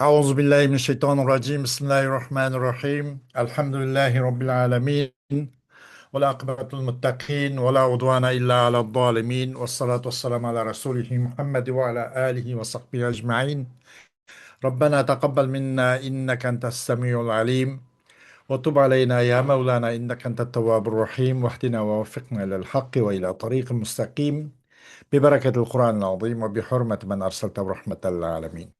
أعوذ بالله من الشيطان الرجيم بسم الله الرحمن الرحيم الحمد لله رب العالمين والعاقبة للمتقين ولا عدوان إلا على الظالمين والصلاة والسلام على رسوله محمد وعلى آله وصحبه أجمعين. ربنا تقبل منا إنك أنت السميع العليم وتب علينا يا مولانا إنك أنت التواب الرحيم واهدنا ووفقنا إلى الحق وإلى طريق مستقيم ببركة القرآن العظيم وبحرمة من أرسلته رحمة للعالمين.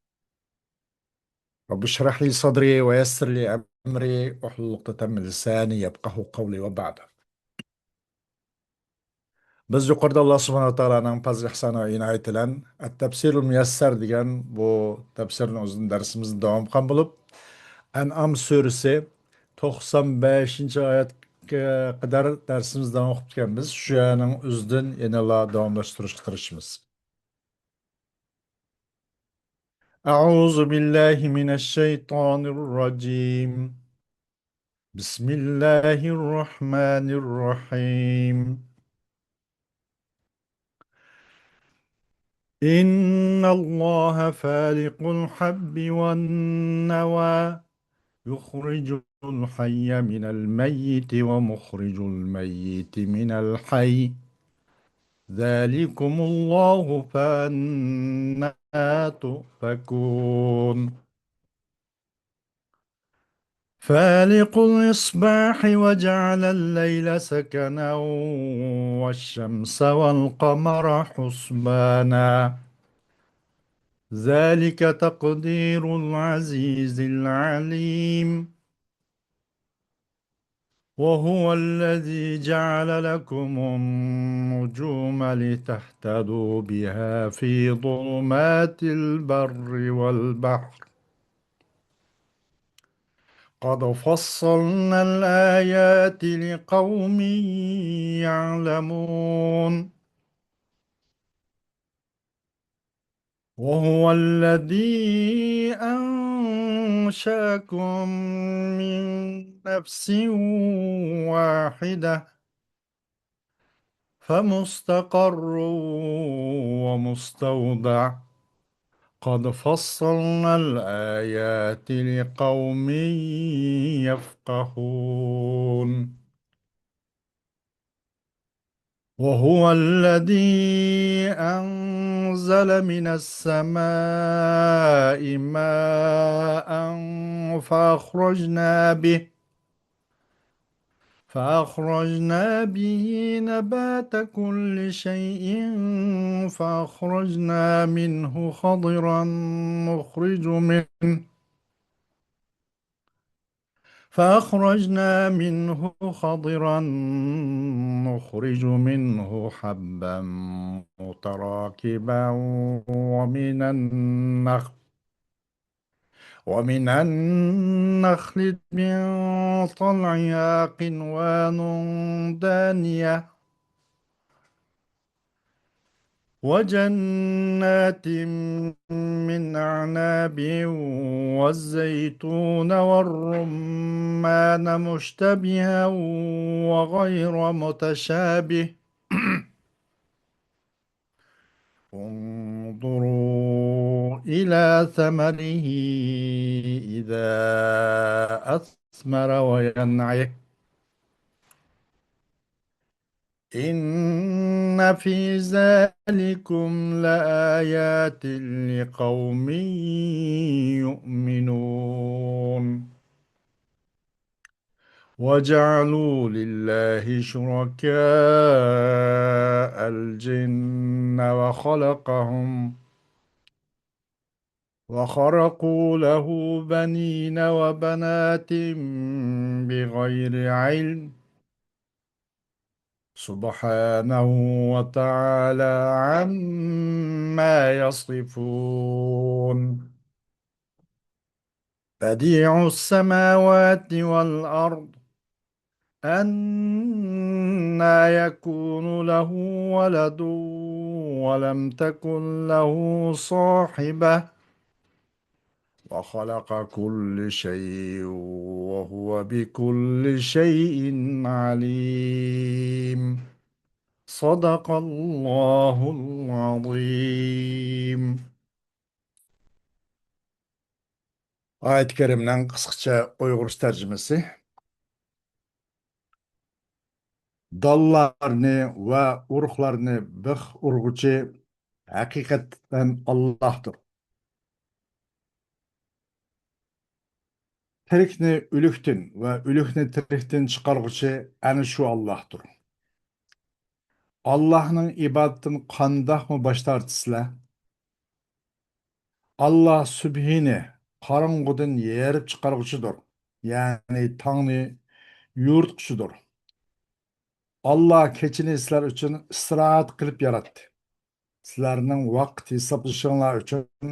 رب اشرح لي صدري ويسر لي أمري واحلل عقدة من لساني يفقه قولي وبعد. Biz yuqorida Alloh subhanahu va taoloning fazl ihsoni va inoyati bilan At-Tafsirul Muyassar degan bu tafsirning uzun darsimizni davom qilgan bo'lib, An'am surasi 95 oyatga qadar darsimizni davom qilib kelganmiz. Shuning o'zidan yana davomlashtirishga tirishamiz. A'udzu billahi minash shaytonir rojim. Bismillahirrahmanirrahim. إن الله فالق الحب والنوى يخرج الحي من الميت ومخرج الميت من الحي ذلكم الله فأنا تؤفكون فالق الإصباح وجعل الليل سكنا والشمس والقمر حسبانا ذلك تقدير العزيز العليم وهو الذي جعل لكم النجوم لتهتدوا بها في ظلمات البر والبحر قد فصلنا الآيات لقوم يعلمون وهو الذي أنشأكم من نفس واحدة فمستقر ومستودع قد فصلنا الآيات لقوم يفقهون وهو الذي أنزل من السماء ماء فأخرجنا به نبات كل شيء فأخرجنا منه خضرا نخرج منه حبا متراكبا ومن النخل من طلعها قنوان دانية وجنات من أعناب والزيتون والرمان مشتبها وغير متشابه انظروا إلى ثمره إذا أثمر وينعه إن في ذلكم لآيات لقوم يؤمنون وجعلوا لله شركاء الجن وخرقوا له بنين وبنات بغير علم سبحانه وتعالى عما يصفون بديع السماوات والأرض أنى يكون له ولد ولم تكن له صاحبة وخلق كل شيء وهو بكل شيء عليم صدق الله العظيم. Ayet-i Kerim'den kısaca Uygurca tercümesi. Dallarni va urug'larni bix urg'uchi haqiqatan Allohdir. Tirikni o'likdan va o'likni tirikdan chiqarg'uchi ana shu Allohdir. Allohning ibodatidan qandoqmi bosh tortisizlar? Allah subhini qorong'udan yerib chiqarg'uchidir. Ya'ni tongni yo'rtquchidir. Allah kechini sizlar uchun istirohat qilib yaratdi. Sizlarning vaqt hisoblashinglar uchun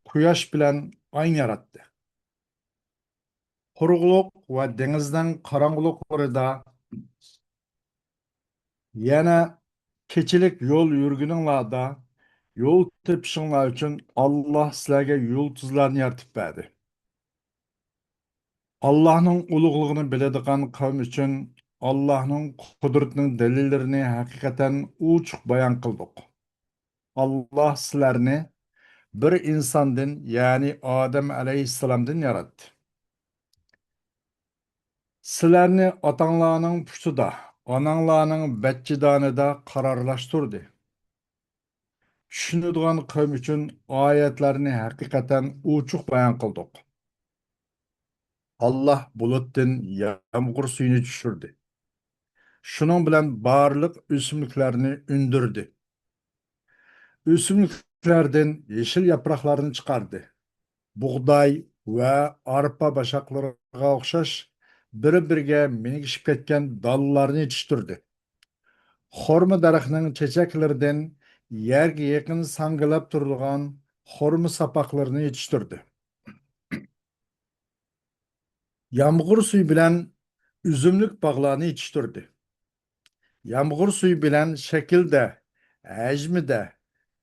quyosh bilan oy yaratdi. Quruqliq va dengizning qorong'uliqlarida yana kechilik yo'l yurguninglarda yo'l tepishinglar uchun Alloh sizlarga yulduzlarni yaratib berdi. Allohning ulug'lig'ini biladigan qavm uchun Allohning qudratining dalillarini haqiqatan ochiq bayon qildik. Alloh sizlarni bir insondan, ya'ni Odam alayhissalomdan yaratdi. Sizlarni otanglarning puchtida, onanglarning bachchidonida qarorlashtirdi. Tushunadigan qavm uchun oyatlarni haqiqatan ochiq bayon qildik. Alloh bulutdan yomg'ir suyini tushirdi. Shuning bilan barliq o'simliklarni undirdi. O'simliklardan yeshil yaproqlarni chiqardi. Bug'doy va arpa bashaqlariga o'xshash bir-biriga minishib ketgan dallarni yetishtirdi. Xorma daraxtining chechaklaridan yerga yaqin sangilab turadigan xorma sapoqlarini yetishtirdi. Yomg'ir suvi bilan uzumlik bog'larni yetishtirdi. Yomg'ir suvi bilan shaklda, hajmida,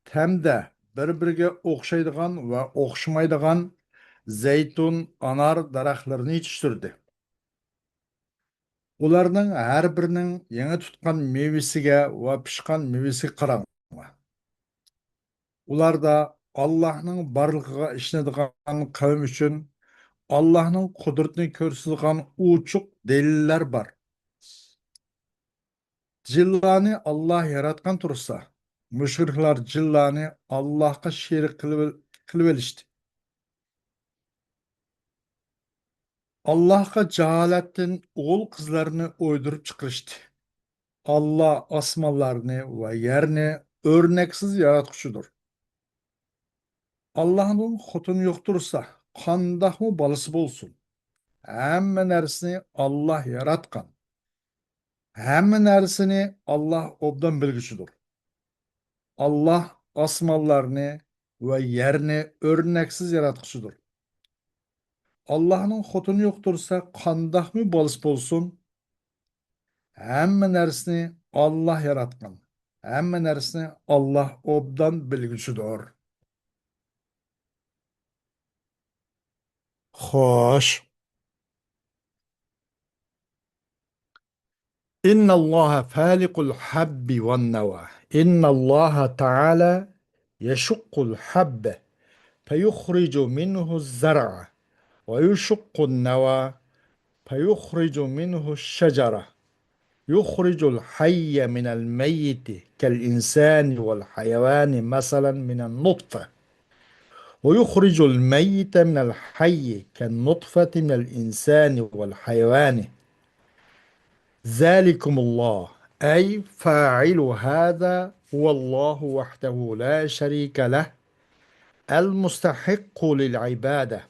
ta'mda bir-biriga o'xshaydigan va o'xshamaydigan zaytun, anar daraxtlarini yetishtirdi. Ularning har birining yangi tutgan mevasiga va pishgan mevasiga qarang. Ularda Allohning borligiga ishonadigan qavm uchun Allohning qudratini ko'rsatadigan ochiq dalillar bor. Jillani Allah yaratgan tursa, mushriklar jillani Allohga sherik qilib olishdi. Allohga jaholatdan o'g'il qizlarni o'ydirib chiqarishdi. Allah osmonlarni va yerni o'rnaksiz yaratquchidir. Allah'ın xotini yo'qtursa, qandoqmi bolasi bo'lsin. Hamma narsani Allah yaratgan. Hamma narsani Allah obdan bilguchidir. Allah osmonlarni va yerni o'rnaksiz yaratquchidir. Allah'ın xotini yo'qtursa, qandoqmi bolasi bo'lsin. Hamma narsani Allah yaratgan. Hamma narsani Allah obdan bilguchidir. Xo'sh. إن الله فالق الحب والنوى إن الله تعالى يشق الحب فيخرج منه الزرع ويشق النوى فيخرج منه الشجرة يخرج الحي من الميت كالإنسان والحيوان مثلا من النطفة ويخرج الميت من الحي كالنطفة من الإنسان والحيوان ذلكم الله أي فاعل هذا هو الله وحده لا شريك له المستحق للعبادة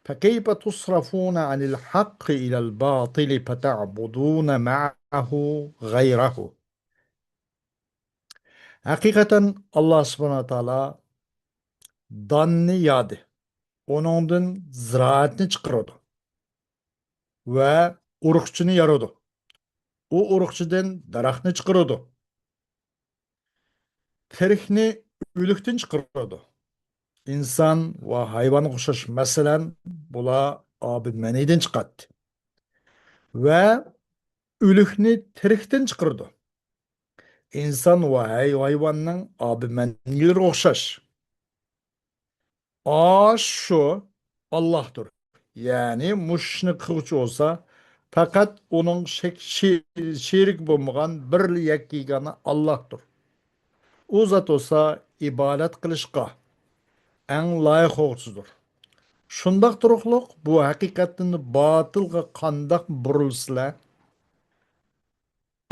فكيف تصرفون عن الحق إلى الباطل فتعبدون معه غيره. حقيقة الله سبحانه وتعالى danni yadi. Onundan ziraatni çıkardı. Ve urukçunu yaradı. O urukçudan daraxtni çıkardı. Terikni ölükten çıkardı. İnsan ve hayvanı kuşaş mesela bula abi meniden çıkarttı. Ve ölükni terikten çıkardı. İnsan ve hayvanın abi menleri okşaş. Şu Allah'tır. Yani muşni kılgıç olsa fakat onun şerik bulmagan bir yakkigana Allah'tır. O zat olsa ibadet kılışqa en layık olsudur. Şundaq turuqluq bu hakikatini batılga qandaq burilsizlar.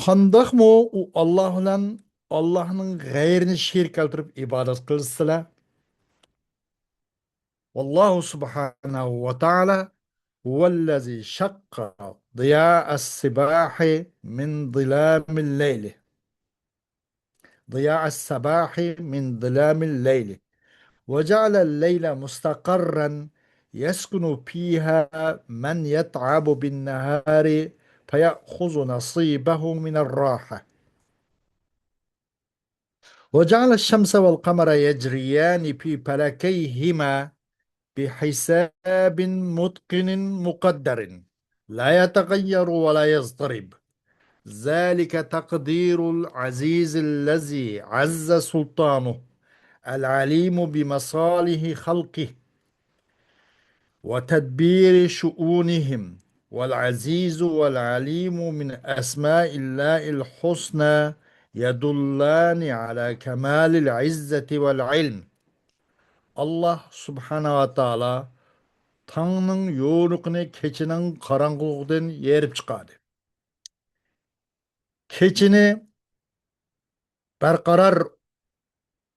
Qandaqmı u Allah bilan Allah'ın gayrini şerik keltirip ibadet kılsızlar. Vallahu subhanahu ve ta'ala huvallazi şakka diya'as sibahi min zilamil leyli. ضياء الصباح من ظلام الليل وجعل الليل مستقرا يسكن فيها من يتعب بالنهار فيأخذ نصيبه من الراحة وجعل الشمس والقمر يجريان في فلكيهما بحساب متقن مقدر لا يتغير ولا يضطرب ذلك تقدير العزيز الذي عز سلطانه العليم بمصالح خلقه وتدبير شؤونهم والعزيز والعليم من أسماء الله الحسنى يدلان على كمال العزة والعلم الله سبحانه وتعالى tağның yoruqini keçinin qarangılıqdan yerib chiqadi. Keçini barqaror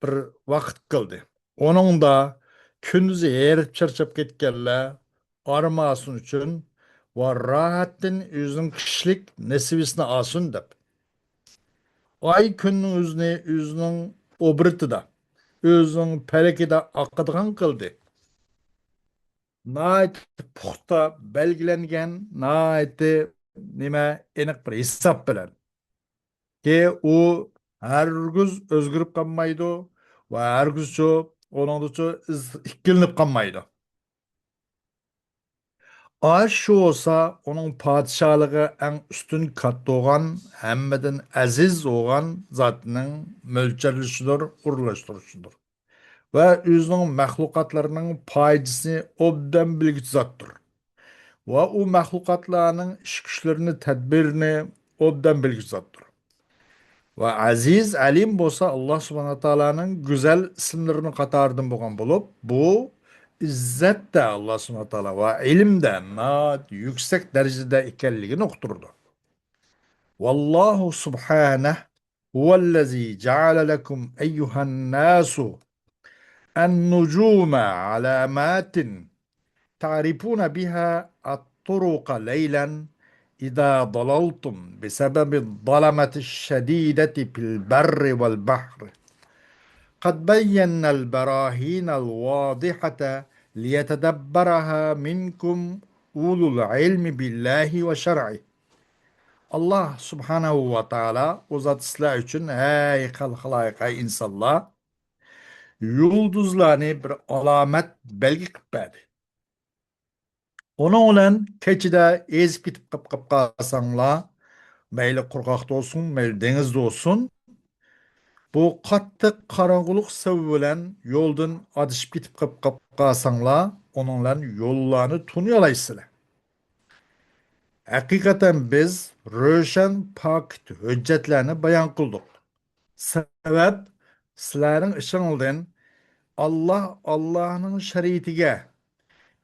bir vaqt qildi. Onun da kündüzü erip çarçap ketkenler armasın üçün ve rahattin üzün kişilik nesibisini asın dep. Ay günün üzünü üzünün obriti da, üzünün peleki de akıdgan kıldı. Naiti puxta belgilengen, naiti nime enik bir hesap bilen. Ki o hergiz özgürüp kalmaydı ve hergiz onun için ikkilinip kalmaydı. Aş şu olsa onun padişahlığı en üstün katı olan, hemmeden aziz olan zatının mölçerlişidir, urlaştırışıdır. Ve özünün məxluqatlarının paydasını obdan bilgiç zattır. Ve o məxluqatlarının iş güçlerini, tedbirini obdan bilgiç zattır. Ve aziz, alim bolsa Allah subhanahu ta'ala'nın güzel isimlerini katardım boğan bulup, bu izzet de Allah subhanahu ta'ala ve ilim de yüksek derecede ikelliğini okturdu. Vallahu subhaneh huvellezi ceale lekum eyyuhan nasu en nucume alamatin تعرفون بها الطرق ليلا إذا ضللتم بسبب الظلمة الشديدة في البر والبحر قد بينا البراهين الواضحة ليتدبرها منكم أولو العلم بالله وشرعه Allah subhanahu ve ta'ala uzatıslar için ey halk ey insanlar yıldızlarını bir alamet belge kıppadı. Onun olan keçide ezip gitip kıp kalsanlar, meyli kurgakta olsun, meyli denizde olsun, bu kattık karanlık sevilen yoldan adışıp gitip kıp kalsanlar, onunla yollarını tunuyorlaysılar. Hakikaten biz röşen pak hüccetlerini bayan kıldık. Sebep, sizlerin ışınıldan Allah'ın şeriatige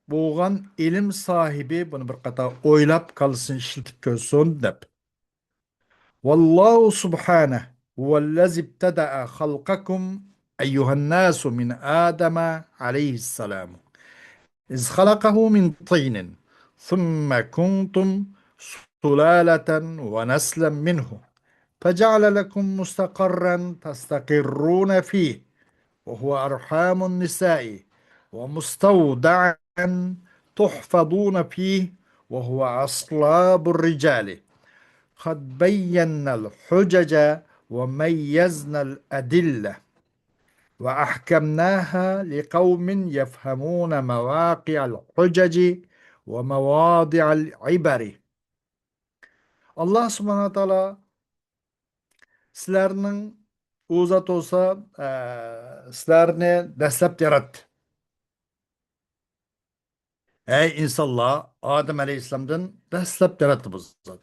bo'lgan ilm sahibi buni bir qator o'ylab qolsin ishlatib ko'rsin deb. Vallohu subhanahu huvallazi ibtada'a khalqakum ayyuhan nasu min adama alayhi salam. إذ خلقه من طين ثم كنتم سلالة ونسلا منه فجعل لكم مستقرا تستقرون فيه وهو أرحام النساء ومستودعا تحفظون فيه وهو أصلاب الرجال قد بينا الحجج وميزنا الأدلة وأحكمناها لقوم يفهمون مواقع الحجج ومواضع العبر الله سبحانه وتعالى sizlarning u zot bo'lsa e, sizlarni dastlab yaratdi. Ey insanlar, Adem Aleyhisselam'dan dastlab yaratdı bu zot.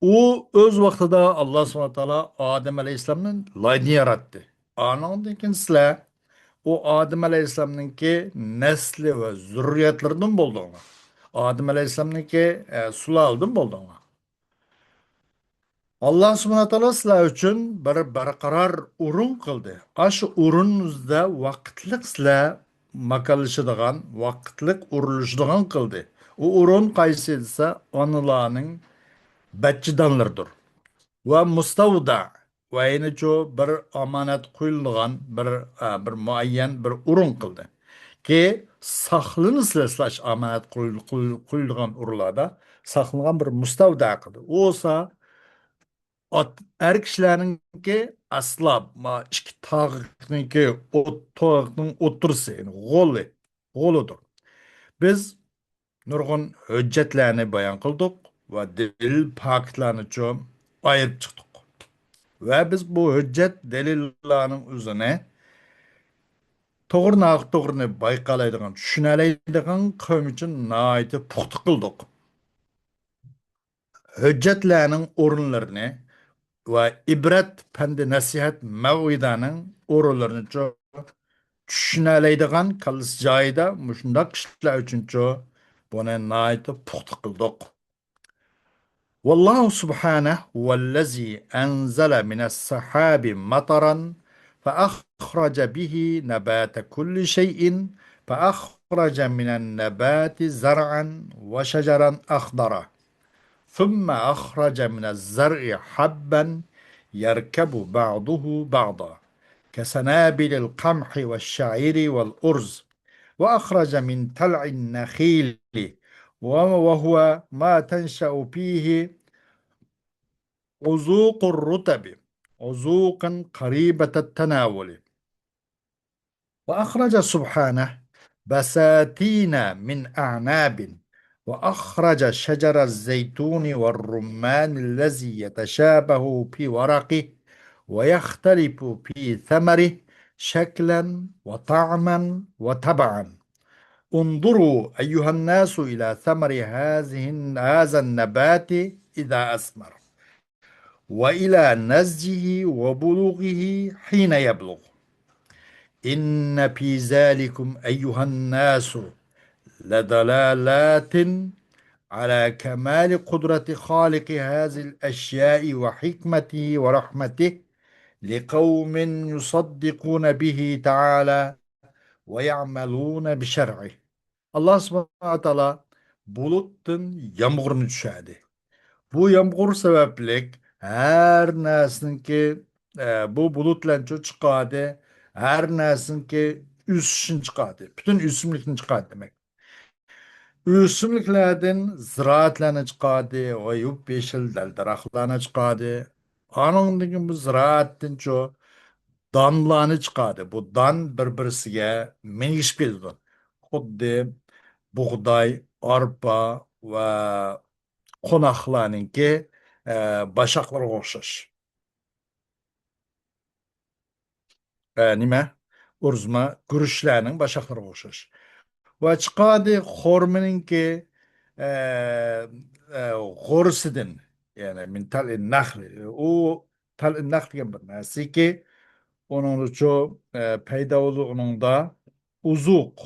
U öz vaqtida Alloh subhanahu va taolo Adem Aleyhisselam'ın layni yarattı. Anondan keyin sizlar o Adem Aleyhisselam'ınki nesli ve zürriyetlerinden bulduğunu. Adem Aleyhisselam'ınki sulaldan bulduğunu. Allah subhanahu wa taolo sizlar uchun bir barqaror o'rin qildi. Ash o'riningizda vaqtliq sizlar makalashadigan, vaqtliq urilishadigan qildi. U o'rin qaysi desa, onalarning bachidonlardir. Va mustavda va yana shu bir omonat qo'yilgan bir muayyan bir o'rin qildi. Ki saqlanırsınız sizlar omonat qo'yilgan o'rinlarda saqlangan bir mustavda qildi. U bo'lsa er kishilarninki aslab ma ikki tog'niki tog'ning o'ttirisi yani g'olidir. Biz nurg'un hujjatlarni bayon qildik va dalil faktlarni cho'm ayirib chiqdik. Va biz bu hujjat dalillarning o'zini to'g'rini bayqalaydigan, tushunalaydigan qavm uchun nihoyatda puxta qildik. Hujjatlarning o'rinlarini va ibrat pandi nasihat mav'idaning o'rinlarini tushunaladigan qallis joyida mushundaq kishilar uchunchu buni nihoyatda puxta qildik. Vallohu subhanahu vallazi anzala minas sahabi mataran فأخرج به نبات كل شيء فأخرج من النبات زرعا وشجرا أخضرا ثم أخرج من الزرع حبا يركب بعضه بعضا كسنابل القمح والشعير والأرز وأخرج من تلع النخيل وهو ما تنشأ فيه عزوق الرطب عزوقا قريبة التناول وأخرج سبحانه بساتين من أعناب وأخرج شجر الزيتون والرمان الذي يتشابه في ورقه ويختلف في ثمره شكلا وطعما وتبعا انظروا أيها الناس إلى ثمر هذا النبات إذا أثمر وإلى نضجه وبلوغه حين يبلغ إن في ذلكم أيها الناس لدلالات على كمال قدرة خالق هذه الأشياء وحكمته ورحمته لقوم يصدقون به تعالى ويعملون بشرعه. Allah subhanahu wa ta'ala bulutun yağmurunu düşerdi. Bu yağmur sebeplik her nesinki bu bulutlanço çıkardı. Her nesinki üstün çıkardı. Bütün üstünlükünü çıkardı demek. Üstünlüklerden ziraatlarını çıkardı. O yup yeşil daraxtlarını çıkardı. Anındaki bu ziraatin ço danlarını çıkardı. Bu dan birbirisiga mengişip keldi. Xuddi buğday, arpa ve qo'noqlarninki bashaqlarga o'xshash. Nima? Uruzma, guruchlarning bashaqlarga o'xshash. Va chiqadi xo'rmininki e, g'o'risidan, ya'ni min tal'in naxli. U tal'in naxl degan bir narsaki, uning uchun paydo bo'ldi uningda uzuq,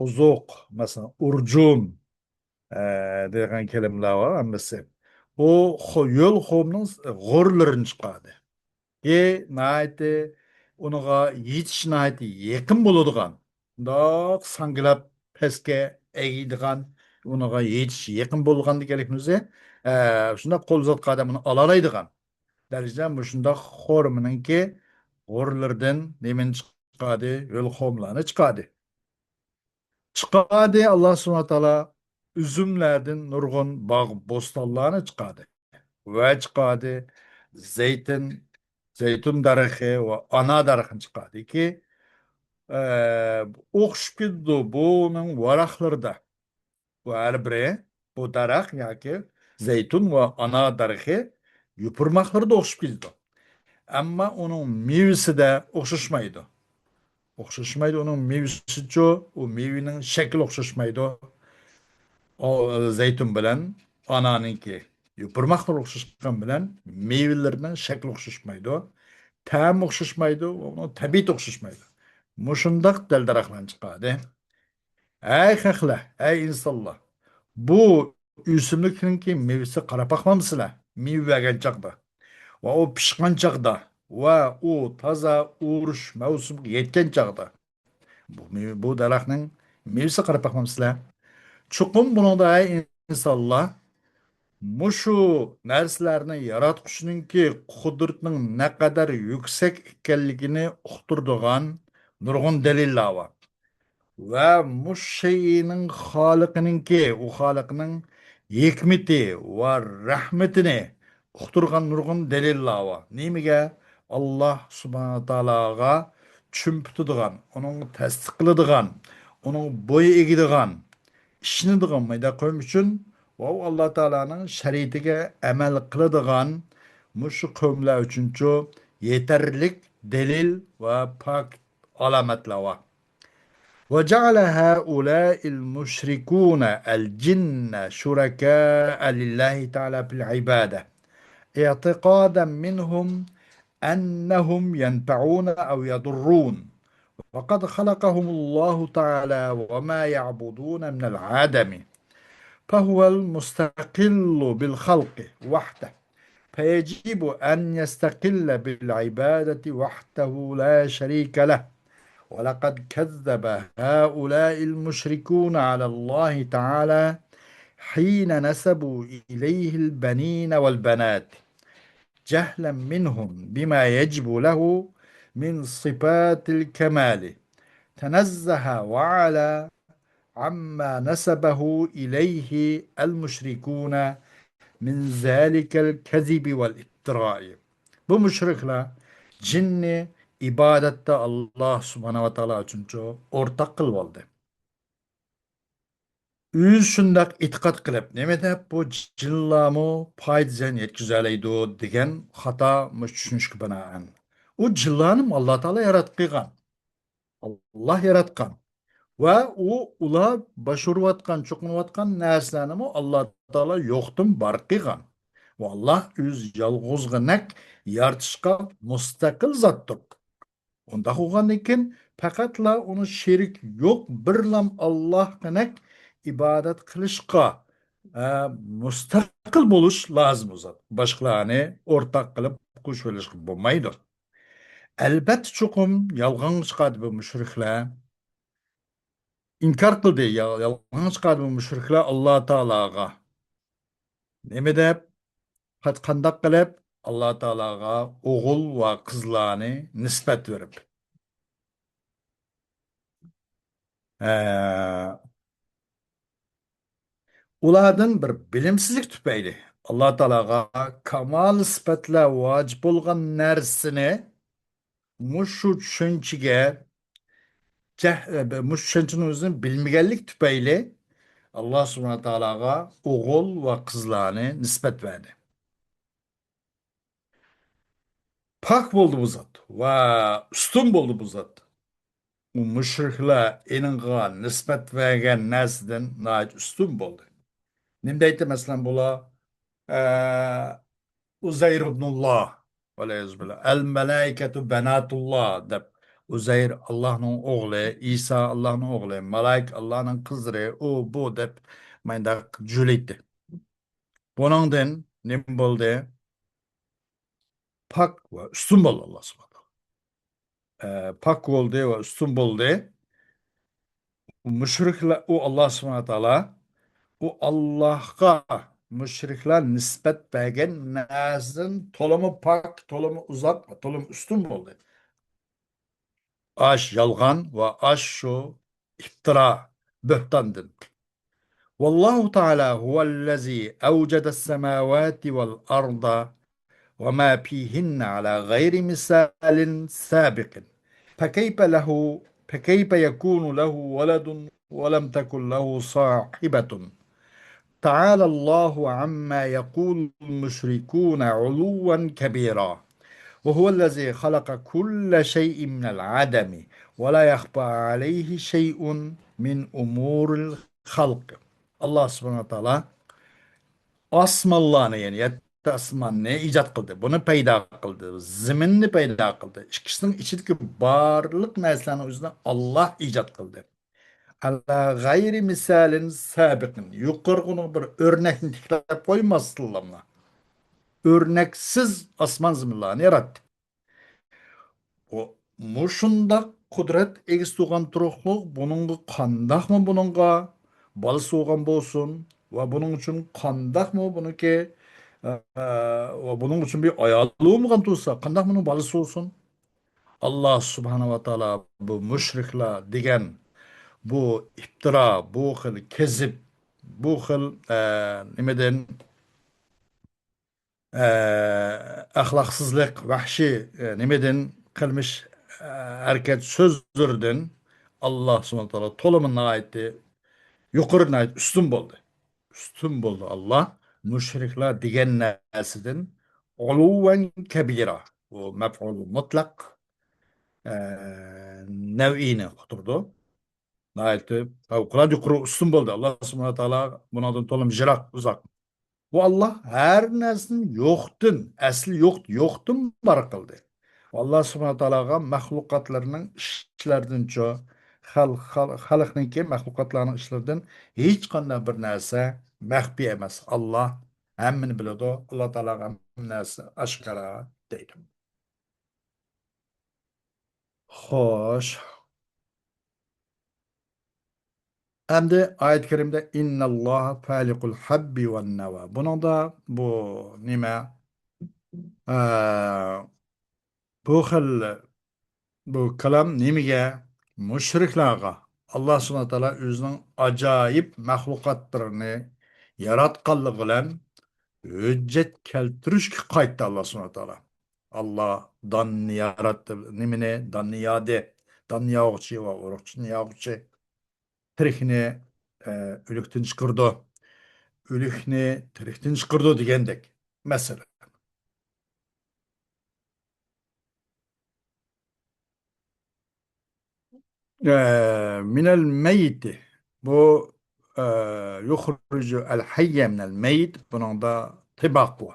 uzuq, masalan, urjun degan kelimalar var hammasi. O yo'l xo'mning g'o'rlarini chiqadi. Nihoyatda unaqa yetish nihoyatda yaqin bo'ladigan. Bundoq sangilab pastga egiydigan, unaqa yetish yaqin bo'lgan deganlikni o'zi shundoq qo'l uzatgan odam uni olaoladigan. Darajada shundoq xo'rminingki g'o'rlardan nimani chiqadi? Yo'l xo'mlarni chiqadi. Chiqadi Alloh subhanahu va taolo üzümlerden nurgun bağ bostanlarını çıkardı. Ve çıkardı zeytin darıхы ve ana darıхын çıkardı ki okşup gitti bunun varakları da. Bu her biri bu darak ya ki zeytin ve ana darıхы yupurmakları da okşup gitti. Ama onun meyvesi de okşuşmaydı. o'xshashmaydi. Uning mevasichi, u mevaning shakli o'xshashmaydi. O zaytun bilan ananinki yupurmoqlar o'xshashgan bilan mevalarning shakli o'xshashmaydi. Ta'mi o'xshashmaydi, uni tabiati o'xshashmaydi. Mushundaq dildaraxlan chiqadi. Ey xalqlar, ey insonlar. Bu o'simlikninki mevasi qarab boqmamsizlar. Meva bergan chaqda va u pishgan chaqda va u toza o'rish mavsumiga yetgan chaqda. Bu daraxtning mevasi qarab boqmamsizlar. Chuqum buningda ey insonlar, mushu narsalarni yaratqushninki qudratning naqadar yuksak ekanligini uqtirdigan nurg'un dalillar bor. Va mush şeyinin xoliqininki, u xoliqning hikmeti va rahmatini uqtirgan nurg'un dalillar bor. Nimaga? Alloh subhanahu taologa tushunpitidigan, uning tasdiqladigan, uning bo'yi egadigan, ishonadigan mayda qo'ym uchun va u Alloh taoloning shariatiga amal qiladigan mushu qavmlar uchunchu yetarlik dalil va pok alomatlar bor. وجعل هؤلاء المشركون الجن شركاء لله تعالى في العبادة اعتقادا منهم أنهم ينفعون أو يضرون وقد خلقهم الله تعالى وما يعبدون من العدم فهو المستقل بالخلق وحده فيجب أن يستقل بالعبادة وحده لا شريك له ولقد كذب هؤلاء المشركون على الله تعالى حين نسبوا إليه البنين والبنات جهلا منهم بما يجب له من صفات الكمال تنزه وعلى عما نسبه إليه المشركون من ذلك الكذب والافتراء. Bu müşrikler cinni ibadette Allah subhanahu wa ta'ala uchunchu o'rtaq qilib oldi. Üz shundoq e'tiqod qilib, nima deb bu jinlarmu foyda yetkazalaydi degan xato tushunishga binoan. U jinlarni Alloh taolo yaratgan. Allah yaratgan. Va u ular bashurayotgan, cho'qinayotgan narsalarni Alloh taolo yo'qdan bor qilgan. Va Alloh o'z yolg'izg'inak yaratishga mustaqil zotdir. Onda bo'lgandan keyin faqatla uni sherik yo'q birlam Allohganak ibodat qilishga mustaqil bo'lish lozim o'zi. Boshqalarni o'rtaq qilib qo'shilishga bo'lmaydi. Albatta cho'qim yolg'on chiqadi bu mushriklar. İnkar qildi, yolg'on chiqadi bu mushriklar Alloh taologa. Nima deb qandoq qilib Alloh taologa o'g'il va qizlarni nisbat berib. Ulardan bir bilimsizlik tüpeyli. Allah Teala'ga kamal sıfatla vacip olgan narsini muşu düşünçige muşu düşünçünün özünü bilmegenlik tüpeyli Allah Subhanahu Teala'ga oğul ve kızlarını nispet verdi. Pak buldu bu zat ve üstün buldu bu zat. Bu müşrikler eninga nispet vergen nersiden nait üstün buldu. Nimdeydi mesela bula Uzeyr ibnullah veleyazbillah. El melaiketu benatullah deb. Uzeyr Allah'ın oğlu, İsa Allah'ın oğlu, malaik Allah'ın kızları, o bu deb maydak jüleydi. Bunundan ne oldu? Pak ve üstün oldu Allah subhanahu. Pak oldu ve üstün oldu. Müşrikler o Allah subhanahu taala o Allah'a müşrikler nispet bergen nazın tolumu pak, tolumu uzak, tolumu üstün oldu. Aş yalgan ve aş şu iftira, bühtandın. Vallahu Teala huvellezî evcedes semâvâti vel arda ve mâ fîhinne alâ gayri misâlin sâbiqin. فكيف له فكيف يكون له ولد ولم تكن له صاحبة تعالى الله عما يقول المشركون علوا كبيرا وهو الذي خلق كل شيء من العدم ولا يخفى عليه شيء من أمور الخلق. Allah subhanahu wa ta'ala osmonlarni ya'ni yetti osmonni ijod qildi, buni paydo qildi, zaminni paydo qildi. Ikkisining ichidagi barliq narsalarni o'zini Alloh ijod qildi. Ala g'ayri misalin sabiqin. Yuqorquni bir o'rnakni tiklab qo'ymasdilarmi? O'rnaksiz osmon zaminlarni yaratdi. O mushundaq qudrat egisi tuğan turuqluq bununla qandaqmı bununla balsı olgan bolsun ve bunun için qandaqmı bunu ki ve bunun için bir ayarlığı mı tutsa qandaq bunun balsı olsun. Allah subhanahu wa ta'ala bu müşrikler degen bu iftira, bu xil kezip, bu xil nimeden ahlaksızlık, vahşi nimeden kılmış hareket sözdürdün. Allah subhanahu wa ta'ala tolumunna aitti, yukarına ait üstün buldu. Üstün buldu Allah. Müşrikler digen nesidin uluven kebira. Bu mef'ul mutlak e, nev'ini kuturdu. Aitti. Fevkalade yukarı üstün buldu. Allah subhanahu wa ta'ala bundan tolum jirak uzak. Bu Allah her nesnin yoktun, asli yoktun var kıldı. Allah subhanahu ta'alaga mahlukatlarının işlerinden çoğu, halkınki mahlukatlarının işlerinden hiç kandan bir narsa mahfi emas. Allah hemmini biladi. Allah Teala hamma narsa aşkara deydi. Xo'sh. Endi ayet-i kerimde innalloha falikul habbi wan nawa. Buningda bu nima? Ee, bu xil bu kalam nimaga? Mushriklarga Allah subhanahu wa taolo o'zining ajoyib maxluqotlarini yaratganligi bilan hujjat keltirishga qaytdi Allah subhanahu wa taolo. Allah donni yaratdi, nimani? Donni yodi, donni yog'chi va urug'chini yog'chi, tirikni o'likdan chiqirdi, o'likni tirikdan chiqirdi degandek. Masalan, minel meyti. Bu yukhrucu el hayye minel meyit. Bunun da tibak bu.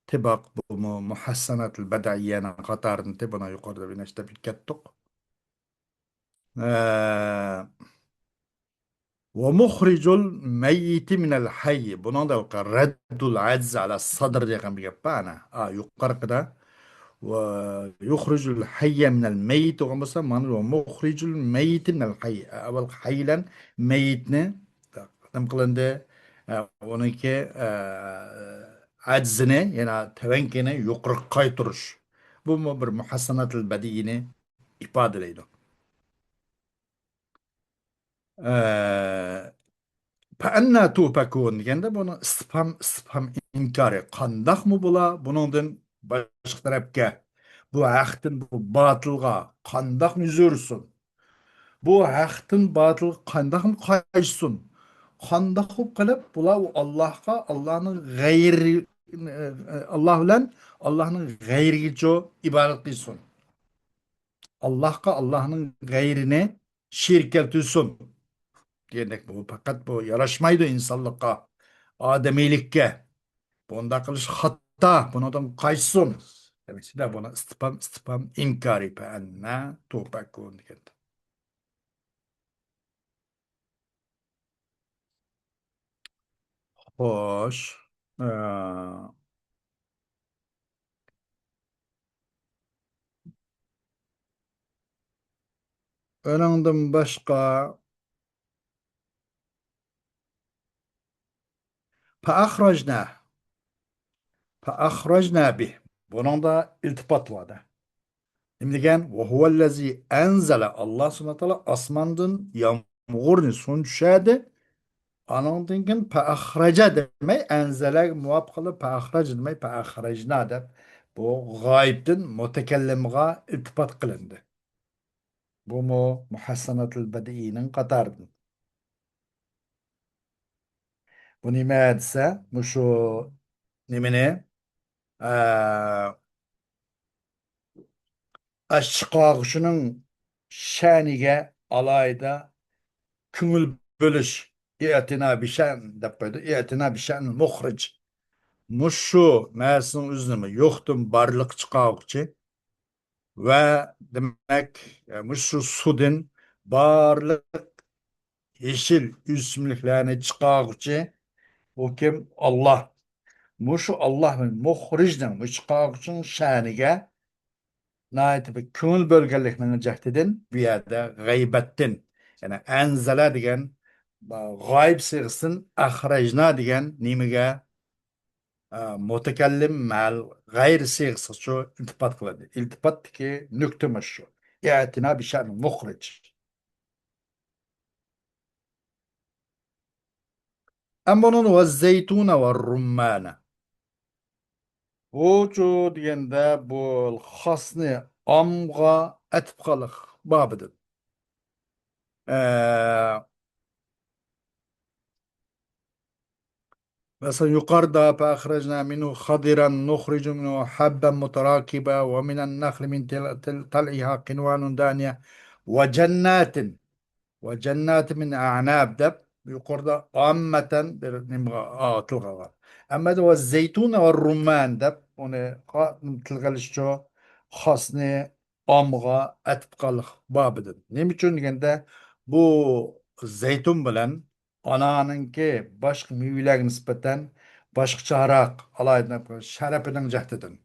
Tibak bu muhassanat-ı bedaiyenin qatarını buna yukarıda bir neşte bir kettik. Ve muhricul meyyiti minel hayyi. Bunun da reddul acz ala sadr diye bir gap bana. Yukarıda ويخرج الحي من الميت ومثلا معنى ومخرج الميت من الحي أول حيلا ميتنا تم قلنا ونك عجزنا يعني تبنكنا يقرق قيترش bu mu bir muhassanat bediyini ifade ediyor. فأنا توفكون degende bunu istifham inkari qandaq mı bula bunundan başqa tarafga bu haqdan bu batılga qandaq mı yürüsün bu haqdan batıl qandaq mı qayışsın qandaq qılıp bula Allah'a Allah'ın gayri Allah bilan Allah'ın gayriga ibadet qilsin Allah'a Allah'ın gayrine şirk keltirsin. Demek bu fakat bu yaraşmaydı insanlıkka, ademilikке. Bunda kılış hatta bundan kaçsın. Demek ki de buna istifam inkari pe enne tufekun diye. Hoş. Ee, önünden başka فأخرجنا فأخرجنا به. Bunun da iltifat var. Degan ve huvellezi enzele Allah subhanahu wa taala asmandan yağmurni sun düşadi. Anondan keyin pa ahraja demay enzele muvofiq qilib pa ahraj demay pa ahrajna deb bu g'oyibdan mutakallimga iltifot qilindi. Bu muhassanatul badiiyning qatoridan. Bu nima desa, shu nimani Aşkağışının şaniga alayda köngül bölüş. İ'tina bi şan dep koydu. İ'tina bi şan muhric. Muşu mäsin üzünü yoktum barlık çıkağıkçı ve demek muşu sudin barlık yeşil üsümlüklerini çıkağıkçı o kim? Allah. Muşu Allah'ın muhricden bu çıkağıkçının şaniga nait bir köngül bölgeliklerini cehdedin bir yerde gaybettin. Yani enzele diyen gayb sığsın ahrajna diyen nimige متكلم مع غير صيغ شو التفات قلدي التفات كي نكتم شو اعتناء بشأن مخرج أما والزيتون والرمان o şu diyende bu hasne amga etpkalık babıdır. Ee, مثلا يقرض فأخرجنا منه خضرا نخرج منه حبا متراكبا ومن النخل من طلعها قنوان دانية وجنات وجنات من أعناب دب يقرض عامة تلغى أما دو الزيتون والرمان دب onu تلغى خاصني amga etkalık babıdır. Ne için degende bu zeytun bilen ananınki başka meyveler nispeten başkaçarak alaydı şerefinin cehdedin.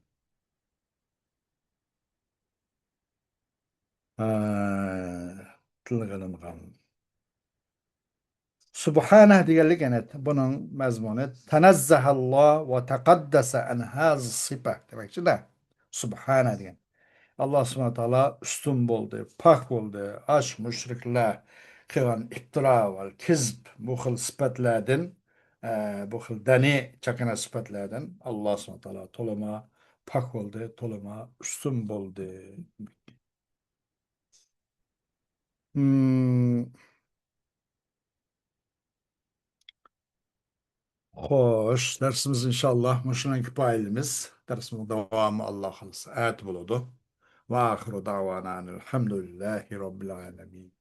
Tılgınım. Subhaneh diyelik yani bunun mezmunu tenezzehallah ve tekaddese en haz sıfat demek için de Subhaneh diyen. Allah subhanahu wa ta'ala üstün boldu, pak boldu, aş müşrikler kılan iftira ve kizb bu xil sıfatlardan bu xil dani çakana sıfatlardan Allah subhanahu wa ta'ala tolama pak boldu, tolama üstün boldu. Hmm. Hoş. Dersimiz inşallah muşuna kipayelimiz. Dersimizin devamı Allah halısı. Ayet buludu. Ve ahiru davana elhamdülillahi rabbil alemin.